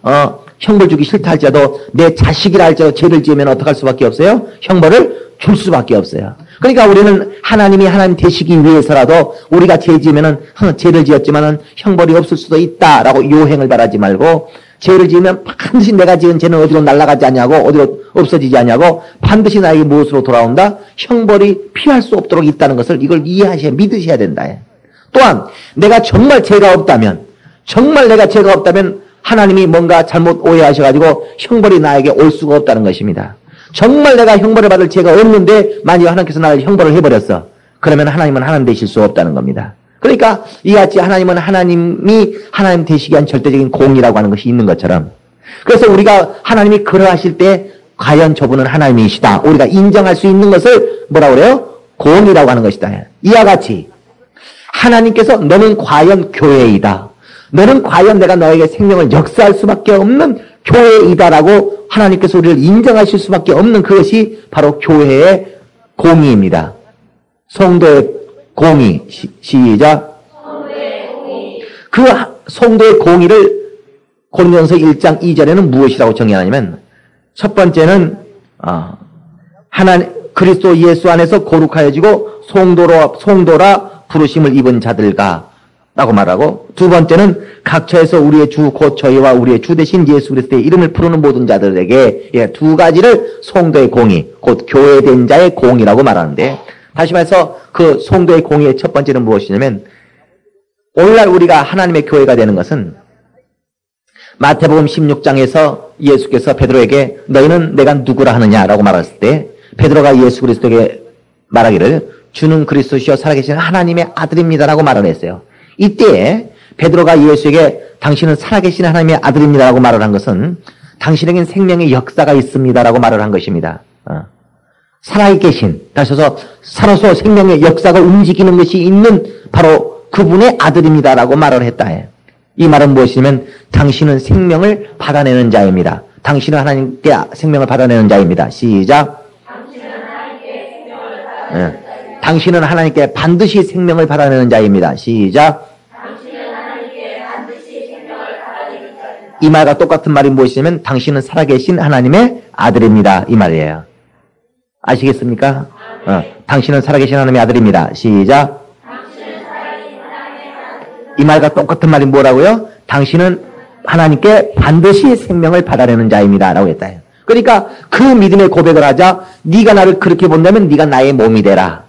형벌 주기 싫다 할지라도 내 자식이라 할지라도 죄를 지으면 어떡할 수밖에 없어요? 형벌을 줄 수밖에 없어요. 그러니까 우리는 하나님이 하나님 되시기 위해서라도 우리가 죄 지으면은 죄를 지었지만은 형벌이 없을 수도 있다라고 요행을 바라지 말고, 죄를 지으면 반드시 내가 지은 죄는 어디로 날아가지 않냐고, 어디로 없어지지 않냐고, 반드시 나에게 무엇으로 돌아온다? 형벌이 피할 수 없도록 있다는 것을 이걸 이해하셔야, 믿으셔야 된다. 또한 내가 정말 죄가 없다면 하나님이 뭔가 잘못 오해하셔가지고 형벌이 나에게 올 수가 없다는 것입니다. 정말 내가 형벌을 받을 죄가 없는데 만약 하나님께서 나를 형벌을 해버렸어. 그러면 하나님은 하나님 되실 수 없다는 겁니다. 그러니까 이같이 하나님은 하나님이 하나님 되시기 위한 절대적인 공의라고 하는 것이 있는 것처럼, 그래서 우리가 하나님이 그러하실 때 과연 저분은 하나님이시다, 우리가 인정할 수 있는 것을 뭐라고 그래요? 공의라고 하는 것이다. 이와 같이 하나님께서 너는 과연 교회이다, 너는 과연 내가 너에게 생명을 역사할 수밖에 없는 교회이다라고 하나님께서 우리를 인정하실 수밖에 없는 그것이 바로 교회의 공의입니다. 성도의 공의. 시작. 그 성도의 공의를 고린도전서 1장 2절에는 무엇이라고 정의하냐면, 첫 번째는 그리스도 예수 안에서 거룩하여지고 송도라 부르심을 입은 자들과 라고 말하고, 두 번째는 각처에서 우리의 주 곧 저희와 우리의 주 되신 예수 그리스도의 이름을 부르는 모든 자들에게, 2가지를 송도의 공의, 곧 교회된 자의 공의라고 말하는데, 다시 말해서 그 송도의 공의의 첫 번째는 무엇이냐면, 오늘날 우리가 하나님의 교회가 되는 것은 마태복음 16장에서 예수께서 베드로에게 너희는 내가 누구라 하느냐라고 말했을 때 베드로가 예수 그리스도에게 말하기를 주는 그리스도시요 살아계신 하나님의 아들입니다라고 말을 했어요. 이때에 베드로가 예수에게 당신은 살아계신 하나님의 아들입니다라고 말을 한 것은 당신에겐 생명의 역사가 있습니다라고 말을 한 것입니다. 살아계신, 다시 해서 살아서 생명의 역사가 움직이는 것이 있는 바로 그분의 아들입니다라고 말을 했다. 이 말은 무엇이냐면 당신은 생명을 받아내는 자입니다. 당신은 하나님께 생명을 받아내는 자입니다. 시작. 당신은 하나님께 반드시 생명을 받아내는 자입니다. 시작. 이 말과 똑같은 말이 무엇이냐면 당신은 살아계신 하나님의 아들입니다. 이 말이에요. 아시겠습니까? 당신은 살아계신 하나님의 아들입니다. 시작. 이 말과 똑같은 말이 뭐라고요? 당신은 하나님께 반드시 생명을 받아내는 자입니다. 라고 했다. 그러니까 그 믿음의 고백을 하자. 네가 나를 그렇게 본다면 네가 나의 몸이 되라.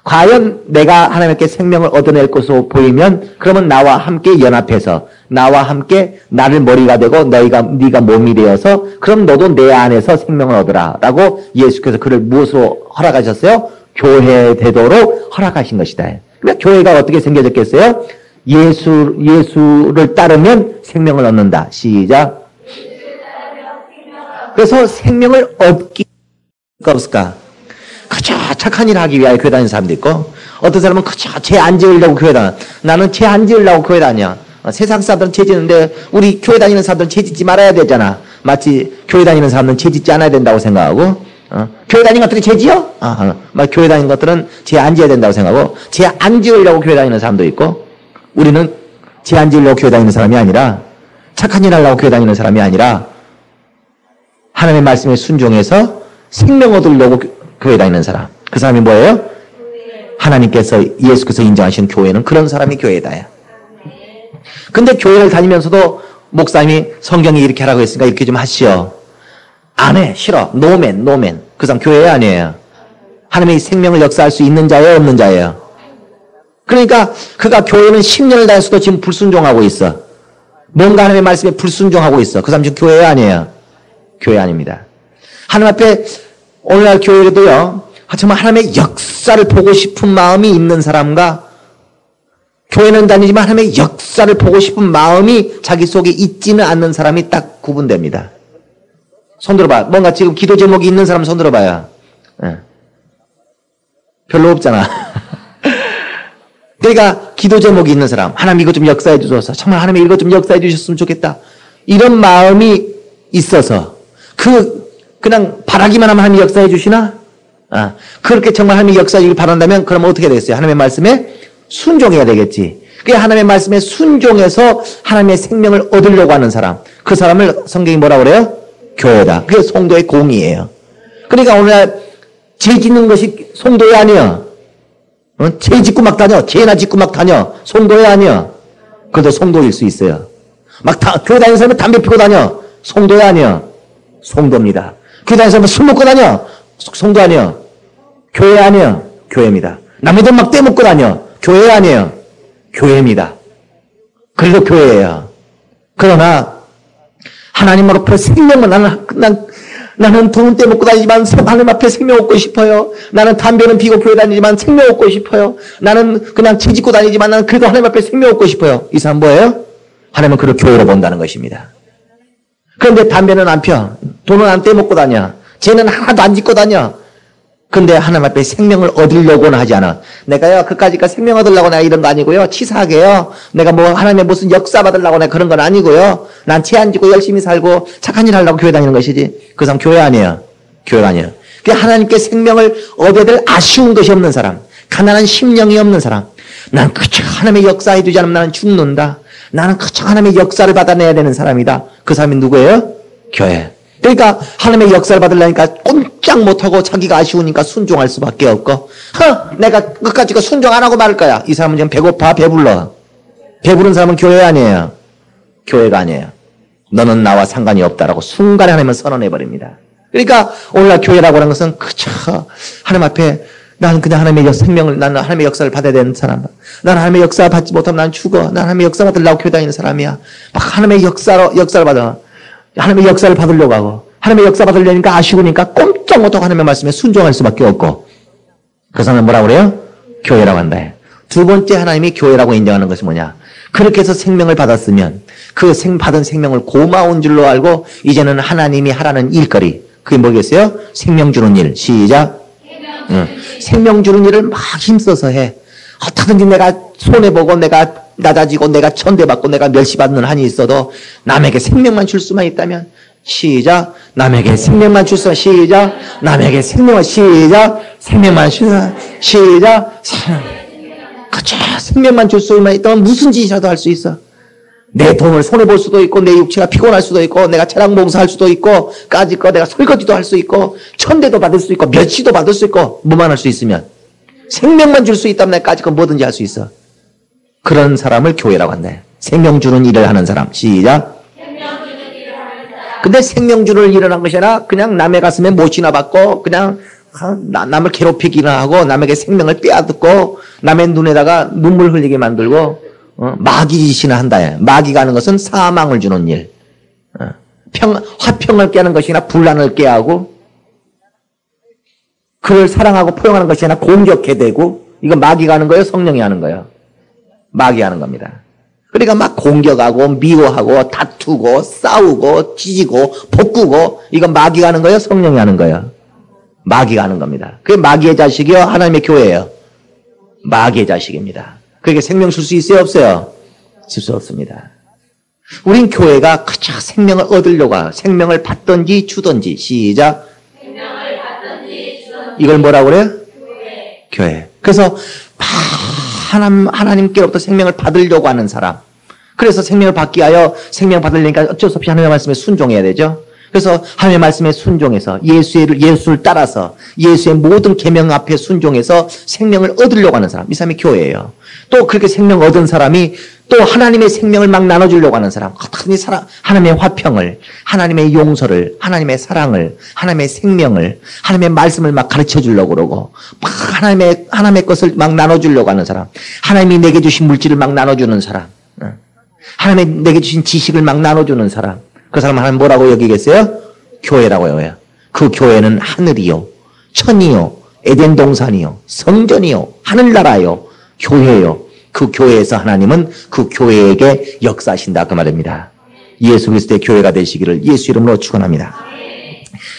과연 내가 하나님께 생명을 얻어낼 것으로 보이면 그러면 나와 함께 연합해서 나와 함께 나를 머리가 되고 네가 몸이 되어서 그럼 너도 내 안에서 생명을 얻으라 라고 예수께서 그를 무엇으로 허락하셨어요? 교회 되도록 허락하신 것이다. 그러니까 교회가 어떻게 생겨졌겠어요? 예수를 따르면 생명을 얻는다. 시작. 그래서 생명을 얻기 없을까? 그저 착한 일을 하기 위하여 교회 다니는 사람도 있고 어떤 사람은 그저 죄 안 지으려고 교회 다녀. 나는 죄 안 지으려고 교회 다녀. 세상 사람들은 죄 짓는데 우리 교회 다니는 사람들은 죄 짓지 말아야 되잖아. 마치 교회 다니는 사람들은 죄 짓지 않아야 된다고 생각하고 교회 다니는 것들이 죄 지어? 교회 다니는 것들은 죄 안 지어야 된다고 생각하고 죄 안 지으려고 교회 다니는 사람도 있고 우리는 죄 안 지으려고 교회 다니는 사람이 아니라 착한 일 하려고 교회 다니는 사람이 아니라 하나님의 말씀에 순종해서 생명 얻으려고 교회 다니는 사람. 그 사람이 뭐예요? 하나님께서 예수께서 인정하시는 교회는 그런 사람이 교회다. 근데 교회를 다니면서도 목사님이 성경이 이렇게 하라고 했으니까 이렇게 좀 하시오. 안 해. 싫어. 노맨. 그 사람 교회 아니에요. 하나님의 생명을 역사할 수 있는 자예요? 없는 자예요? 그러니까 그가 교회는 10년을 다녔어도 지금 불순종하고 있어. 뭔가 하나님의 말씀에 불순종하고 있어. 그 사람 지금 교회 아니에요? 교회 아닙니다. 하나님 앞에 오늘날 교회도요. 정말 하나님의 역사를 보고 싶은 마음이 있는 사람과 교회는 다니지만 하나님의 역사를 보고 싶은 마음이 자기 속에 있지는 않는 사람이 딱 구분됩니다. 손 들어봐. 뭔가 지금 기도 제목이 있는 사람 손 들어봐요. 별로 없잖아. 그러니까 기도 제목이 있는 사람, 하나님 이거 좀 역사해 주셔서 정말 하나님 이거 좀 역사해 주셨으면 좋겠다. 이런 마음이 있어서 그냥 바라기만 하면 하나님이 역사해 주시나? 그렇게 정말 하나님이 역사해 주길 바란다면 그러면 어떻게 되겠어요? 하나님의 말씀에 순종해야 되겠지. 그게 하나님의 말씀에 순종해서 하나님의 생명을 얻으려고 하는 사람. 그 사람을 성경이 뭐라고 그래요? 교회다. 그게 성도의 공이에요. 그러니까 오늘날 죄 짓는 것이 성도의 아니야. 죄 짓고 막 다녀. 죄나 짓고 막 다녀. 성도의 아니야. 그래도 성도일 수 있어요. 교회 다니는 사람은 담배 피고 다녀. 성도의 아니야. 성도입니다. 교회 다니는 사람은 술 먹고 다녀. 성도 아니야. 교회 아니야. 교회입니다. 남의 돈 막 떼먹고 다녀. 교회 아니에요. 교회입니다. 그래도 교회예요. 그러나 하나님 앞에 생명은 나는 돈 떼먹고 다니지만 하나님 앞에 생명 얻고 싶어요. 나는 담배는 피고 교회 다니지만 생명 얻고 싶어요. 나는 그냥 지 짓고 다니지만 나는 그래도 하나님 앞에 생명 얻고 싶어요. 이 사람 뭐예요? 하나님은 그를 교회로 본다는 것입니다. 그런데 담배는 안 펴. 돈은 안 떼먹고 다녀. 죄는 하나도 안 짓고 다녀. 근데 하나님 앞에 생명을 얻으려고는 하지 않아. 내가요, 그까짓까 생명 얻으려고 내가 이런 거 아니고요. 치사하게요. 내가 뭐 하나님의 무슨 역사 받으려고 내가 그런 건 아니고요. 난 죄 안 짓고 열심히 살고 착한 일 하려고 교회 다니는 것이지. 그 사람 교회 아니에요. 교회가 아니에요. 그게 하나님께 생명을 얻어야 될 아쉬운 것이 없는 사람. 가난한 심령이 없는 사람. 난 그저 하나님의 역사해 주지 않으면 나는 죽는다. 나는 그저 하나님의 역사를 받아내야 되는 사람이다. 그 사람이 누구예요? 교회. 그러니까 하나님의 역사를 받으려니까 꼼짝 못하고 자기가 아쉬우니까 순종할 수밖에 없고 내가 끝까지 순종 안 하고 말을 거야. 이 사람은 지금 배고파 배불러. 배부른 사람은 교회 아니에요. 교회가 아니에요. 너는 나와 상관이 없다라고 순간에 하나님은 선언해버립니다. 그러니까 오늘날 교회라고 하는 것은 그저 하나님 앞에 나는 그냥 하나님의 생명을, 나는 하나님의 역사를 받아야 되는 사람. 나는 하나님의 역사 받지 못하면 난 죽어. 나는 하나님의 역사 받으려고 교회 다니는 사람이야. 막 하나님의 역사를 받아. 하나님의 역사를 받으려고 하고 하나님의 역사 받으려니까 아쉬우니까 꼼짝 못하고 하나님의 말씀에 순종할 수밖에 없고 그 사람은 뭐라고 그래요? 교회라고 한다. 두 번째 하나님이 교회라고 인정하는 것이 뭐냐? 그렇게 해서 생명을 받았으면 그 받은 생명을 고마운 줄로 알고 이제는 하나님이 하라는 일거리 그게 뭐겠어요? 생명 주는 일. 시작. 생명 주는 일을 막 힘써서 해. 어떻게든지 내가 손해보고 내가 낮아지고 내가 천대받고 내가 멸시받는 한이 있어도 남에게 생명만 줄 수만 있다면 시작. 남에게 생명만 줄 수만 시작. 남에게 생명만 시작. 생명만 시작. 그쵸. 생명만 줄 수만 있다면 무슨 짓이라도 할 수 있어. 내 돈을 손해볼 수도 있고 내 육체가 피곤할 수도 있고 내가 체력 봉사할 수도 있고 까짓거 내가 설거지도 할 수 있고 천대도 받을 수 있고 멸시도 받을 수 있고 뭐만 할 수 있으면 생명만 줄 수 있다면 내가 까짓거 뭐든지 할 수 있어. 그런 사람을 교회라고 한다. 생명 주는 일을 하는 사람. 시작. 근데 생명 주는 일을 하는 것이 아니라 그냥 남의 가슴에 못이나 받고 그냥 남을 괴롭히기나 하고 남에게 생명을 빼앗고 남의 눈에다가 눈물 흘리게 만들고 마귀짓이나 한다. 마귀가 하는 것은 사망을 주는 일. 화평을 깨는 것이나 분란을 깨하고 그를 사랑하고 포용하는 것이 아니라 공격해대고 이건 마귀가 하는 거예요? 성령이 하는 거예요? 마귀가 하는 겁니다. 그러니까 막 공격하고 미워하고 다투고 싸우고 찢고 볶고 이건 마귀가 하는 거예요? 성령이 하는 거예요? 마귀가 하는 겁니다. 그게 마귀의 자식이요? 하나님의 교회예요? 마귀의 자식입니다. 그게 생명 줄 수 있어요? 없어요? 줄 수 없습니다. 우린 교회가 그저 생명을 얻으려고 하고 생명을 받든지 주든지 시작. 생명을 받든지 주든지 이걸 뭐라고 그래요? 교회. 그래서 하나님께로부터 생명을 받으려고 하는 사람. 그래서 생명을 받기 위하여 생명 받으려니까 어쩔 수 없이 하나님의 말씀에 순종해야 되죠. 그래서 하나님의 말씀에 순종해서 예수를 따라서 예수의 모든 계명 앞에 순종해서 생명을 얻으려고 하는 사람. 이 사람이 교회예요. 또 그렇게 생명 얻은 사람이 또 하나님의 생명을 막 나눠주려고 하는 사람. 하나님의 화평을, 하나님의 용서를, 하나님의 사랑을, 하나님의 생명을, 하나님의 말씀을 막 가르쳐 주려고 그러고 막 하나님의 것을 막 나눠주려고 하는 사람. 하나님이 내게 주신 물질을 막 나눠주는 사람. 하나님이 내게 주신 지식을 막 나눠주는 사람. 그 사람 하나님 뭐라고 여기겠어요? 교회라고 해요. 그 교회는 하늘이요, 천이요, 에덴 동산이요, 성전이요, 하늘나라요, 교회요. 그 교회에서 하나님은 그 교회에게 역사하신다 그 말입니다. 예수 그리스도의 교회가 되시기를 예수 이름으로 축원합니다.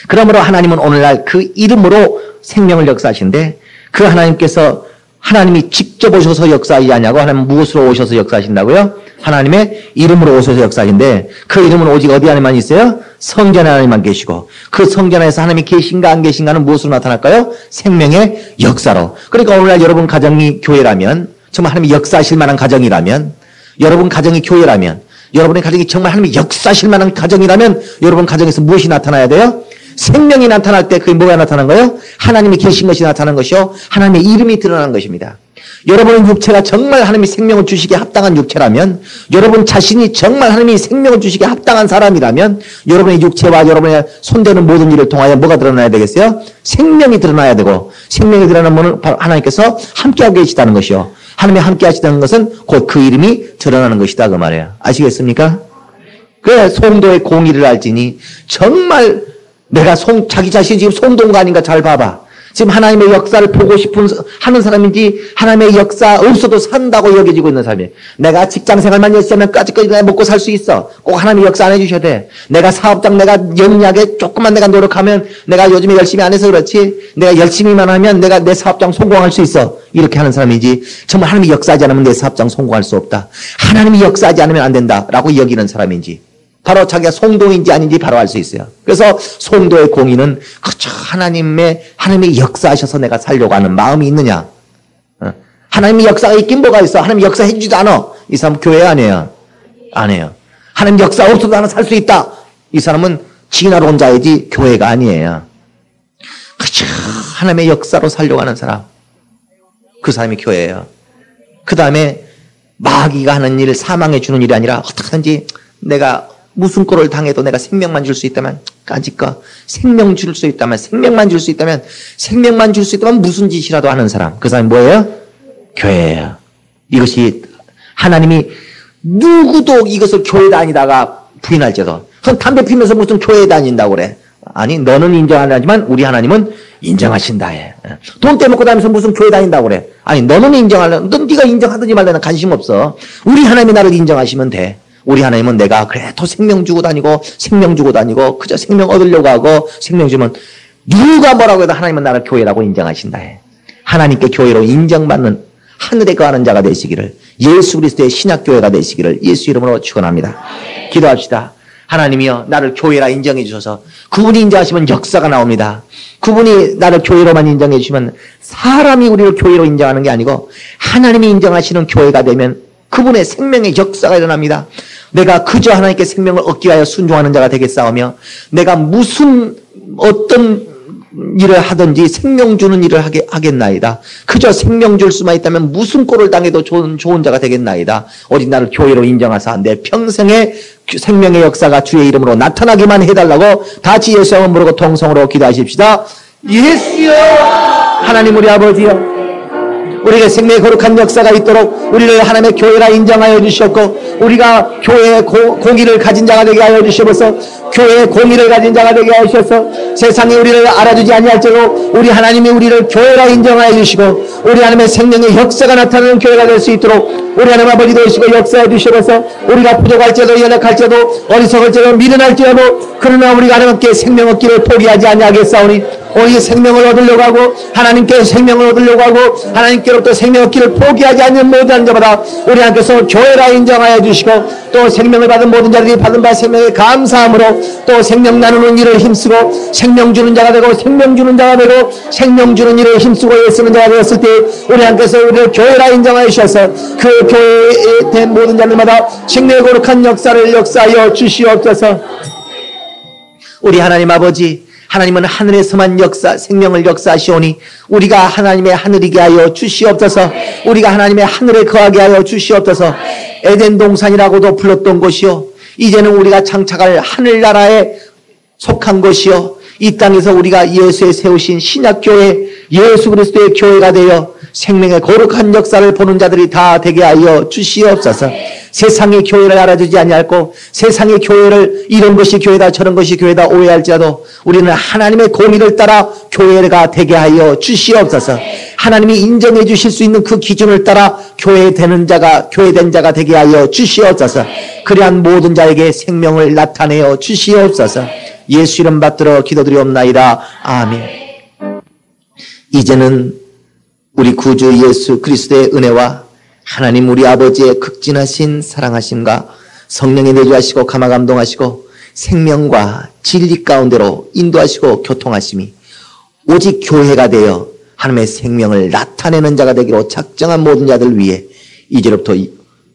그러므로 하나님은 오늘날 그 이름으로 생명을 역사하시는데 그 하나님이 직접 오셔서 역사하지 않냐고 하나님 무엇으로 오셔서 역사하신다고요? 하나님의 이름으로 오셔서 역사하신데 그 이름은 오직 어디 안에만 있어요? 성전 하나님만 계시고 그 성전 안에서 하나님이 계신가 안 계신가는 무엇으로 나타날까요? 생명의 역사로. 그러니까 오늘날 여러분 가정이 교회라면 정말 하나님이 역사하실 만한 가정이라면 여러분 가정이 교회라면 여러분의 가정이 정말 하나님이 역사하실 만한 가정이라면 여러분 가정에서 무엇이 나타나야 돼요? 생명이 나타날 때 그게 뭐가 나타난 거예요? 하나님이 계신 것이 나타난 것이요. 하나님의 이름이 드러나는 것입니다. 여러분의 육체가 정말 하나님이 생명을 주시기에 합당한 육체라면 여러분 자신이 정말 하나님이 생명을 주시기에 합당한 사람이라면 여러분의 육체와 여러분의 손대는 모든 일을 통하여 뭐가 드러나야 되겠어요? 생명이 드러나야 되고 생명이 드러나면 바로 하나님께서 함께하고 계시다는 것이요. 하나님이 함께 하시다는 것은 곧 그 이름이 드러나는 것이다 그 말이에요. 아시겠습니까? 그 송도의 공의를 알지니 정말 내가 자기 자신이 지금 송도가 아닌가 잘 봐봐. 지금 하나님의 역사를 보고 하는 사람인지 하나님의 역사 없어도 산다고 여겨지고 있는 사람이에요. 내가 직장생활만 열심히 하면 까짓까지 내가 먹고 살 수 있어. 꼭 하나님이 역사 안 해주셔야 돼. 내가 사업장 내가 영리하게 조금만 내가 노력하면 내가 요즘에 열심히 안 해서 그렇지 내가 열심히만 하면 내가 내 사업장 성공할 수 있어. 이렇게 하는 사람이지 정말 하나님이 역사하지 않으면 내 사업장 성공할 수 없다. 하나님이 역사하지 않으면 안 된다라고 여기는 사람인지 바로 자기가 송도인지 아닌지 바로 알 수 있어요. 그래서 송도의 공의는 그저 하나님의 역사하셔서 내가 살려고 하는 마음이 있느냐. 하나님의 역사가 있긴 뭐가 있어. 하나님 역사해 주지도 않아. 이 사람 교회 아니에요. 아니에요. 하나님 역사 없어도 나는 살 수 있다. 이 사람은 진화로 온 자이지 교회가 아니에요. 그저 하나님의 역사로 살려고 하는 사람. 그 사람이 교회예요. 그 다음에 마귀가 하는 일, 사망해 주는 일이 아니라 어떻게든지 내가 무슨 꼴을 당해도 내가 생명만 줄 수 있다면 까짓거 생명만 줄 수 있다면 무슨 짓이라도 하는 사람. 그 사람이 뭐예요? 교회예요. 이것이 하나님이 누구도 이것을 교회 다니다가 부인할지도 그럼 담배 피면서 무슨 교회 다닌다고 그래. 아니 너는 인정 안 하지만 우리 하나님은 인정하신다 해. 돈 떼먹고 다니면서 무슨 교회 다닌다고 그래. 아니 너는 넌 네가 인정하든지 말라는 관심 없어. 우리 하나님이 나를 인정하시면 돼. 우리 하나님은 내가 그래도 생명 주고 다니고 그저 생명 얻으려고 하고 생명 주면 누가 뭐라고 해도 하나님은 나를 교회라고 인정하신다 해. 하나님께 교회로 인정받는 하늘에 거하는 자가 되시기를, 예수 그리스도의 신약교회가 되시기를 예수 이름으로 축원합니다. 기도합시다. 하나님이여, 나를 교회라 인정해 주셔서 그분이 인정하시면 역사가 나옵니다. 그분이 나를 교회로만 인정해 주시면, 사람이 우리를 교회로 인정하는 게 아니고 하나님이 인정하시는 교회가 되면 그분의 생명의 역사가 일어납니다. 내가 그저 하나님께 생명을 얻기 위하여 순종하는 자가 되겠사오며, 내가 무슨 어떤 일을 하든지 생명 주는 일을 하겠나이다. 그저 생명 줄 수만 있다면 무슨 꼴을 당해도 좋은 자가 되겠나이다. 오직 나를 교회로 인정하사 내 평생의 생명의 역사가 주의 이름으로 나타나기만 해달라고 다 같이 예수 한번 부르고 통성으로 기도하십시다. 예수여, 하나님 우리 아버지여, 우리에게 생명의 거룩한 역사가 있도록 우리를 하나님의 교회라 인정하여 주셨고, 우리가 교회의 공의를 가진 자가 되게 하여 주시옵소서. 교회의 공의를 가진 자가 되게 하여 주셔서 세상이 우리를 알아주지 아니할지라도 우리 하나님이 우리를 교회라 인정하여 주시고, 우리 하나님의 생명의 역사가 나타나는 교회가 될 수 있도록 우리 하나님 아버지 되시고 역사해 주시옵소서. 우리가 부족할지라도 연약할지라도 어리석을지라도 미련할지라도, 그러나 우리가 하나님께 생명 얻기를 포기하지 아니하겠사오니, 오직 생명을 얻으려고 하고 하나님께 생명을 얻으려고 하고 하나님께로부터 생명 얻기를 포기하지 않는 모든 자마다 우리 하나님께서 교회라 인정하여 주시고, 또 생명을 받은 모든 자들이 받은 바 생명에 감사함으로 또 생명 나누는 일을 힘쓰고 생명 주는 자가 되고 생명 주는 자가 되고 생명 주는 일을 힘쓰고 애쓰는 자가 되었을 때 우리 하나님께서 우리를 교회라 인정하여 주셔서 그 교회에 된 모든 자들마다 생명의 거룩한 역사를 역사하여 주시옵소서. 우리 하나님 아버지, 하나님은 하늘에서만 생명을 역사하시오니 우리가 하나님의 하늘이게 하여 주시옵소서. 우리가 하나님의 하늘에 거하게 하여 주시옵소서. 에덴 동산이라고도 불렀던 곳이요, 이제는 우리가 장착할 하늘나라에 속한 것이요, 이 땅에서 우리가 예수의 세우신 신약교회, 예수 그리스도의 교회가 되어 생명의 거룩한 역사를 보는 자들이 다 되게 하여 주시옵소서. 세상의 교회를 알아주지 아니할고 세상의 교회를 이런 것이 교회다 저런 것이 교회다 오해할지라도 우리는 하나님의 공의를 따라 교회가 되게 하여 주시옵소서. 하나님이 인정해 주실 수 있는 그 기준을 따라 교회된 자가 되게 하여 주시옵소서. 그러한 모든 자에게 생명을 나타내어 주시옵소서. 예수 이름 받들어 기도드리옵나이다. 아멘. 이제는 우리 구주 예수 그리스도의 은혜와 하나님 우리 아버지의 극진하신 사랑하심과 성령의 내주하시고 감화감동하시고 생명과 진리 가운데로 인도하시고 교통하심이 오직 교회가 되어 하나님의 생명을 나타내는 자가 되기로 작정한 모든 자들 위해 이제로부터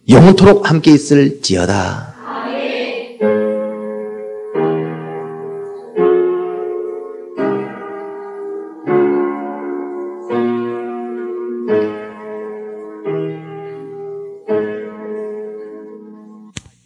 영원토록 함께 있을지어다.